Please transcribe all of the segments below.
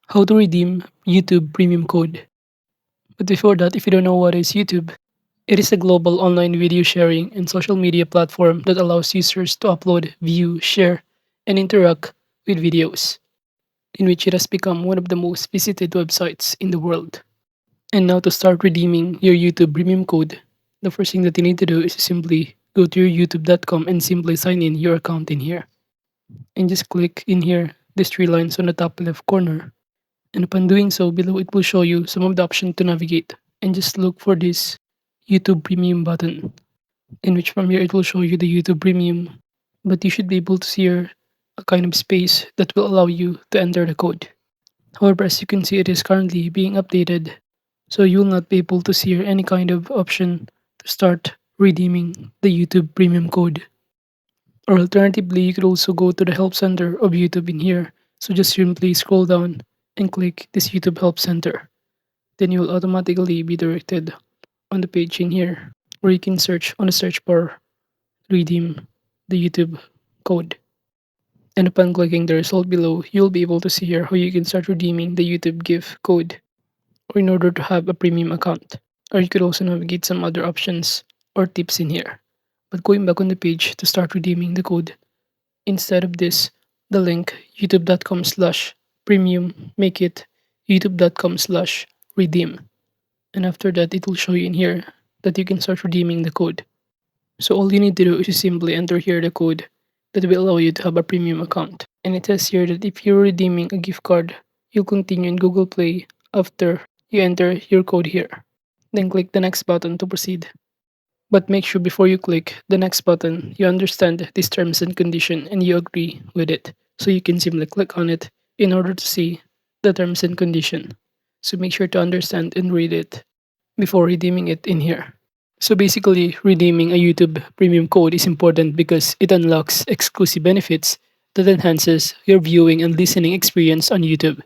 How to redeem YouTube premium code. But before that, if you don't know what is YouTube, it is a global online video sharing and social media platform that allows users to upload, view, share, and interact with videos, in which it has become one of the most visited websites in the world. And now to start redeeming your YouTube premium code, the first thing that you need to do is to simply go to your youtube.com and simply sign in your account in here. And just click in here, these three lines on the top left corner. And upon doing so, below it will show you some of the options to navigate. And just look for this YouTube Premium button, in which from here it will show you the YouTube Premium. But you should be able to see here a kind of space that will allow you to enter the code. However, as you can see, it is currently being updated, so you will not be able to see here any kind of option to start redeeming the YouTube Premium code. Or alternatively, you could also go to the Help Center of YouTube in here. So just simply scroll down and click this YouTube Help Center. Then you will automatically be directed on the page in here where you can search on the search bar, redeem the YouTube code. And upon clicking the result below, you'll be able to see here how you can start redeeming the YouTube gift code or in order to have a premium account. Or you could also navigate some other options or tips in here. But going back on the page to start redeeming the code, instead of this, the link youtube.com/premium, make it youtube.com/redeem. And after that, it will show you in here that you can start redeeming the code. So all you need to do is to simply enter here the code that will allow you to have a premium account. And it says here that if you're redeeming a gift card, you'll continue in Google Play after you enter your code here. Then click the next button to proceed. But make sure before you click the next button, you understand this terms and condition and you agree with it. So you can simply click on it in order to see the terms and condition. So make sure to understand and read it before redeeming it in here. So basically, redeeming a YouTube premium code is important because it unlocks exclusive benefits that enhances your viewing and listening experience on YouTube.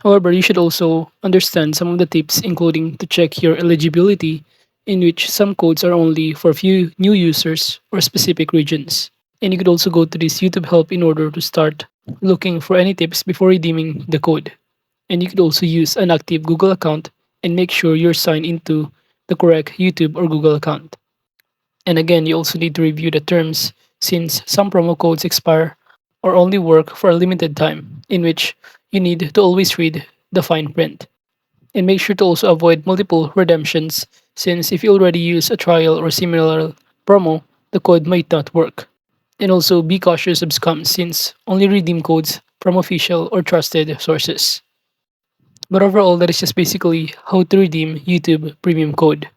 However, you should also understand some of the tips, including to check your eligibility, in which some codes are only for few new users or specific regions. And you could also go to this YouTube help in order to start looking for any tips before redeeming the code. And you could also use an active Google account and make sure you're signed into the correct YouTube or Google account. And again, you also need to review the terms since some promo codes expire or only work for a limited time, in which you need to always read the fine print. And make sure to also avoid multiple redemptions since if you already use a trial or similar promo, the code might not work. And also be cautious of scams since only redeem codes from official or trusted sources. But overall, that is just basically how to redeem YouTube Premium code.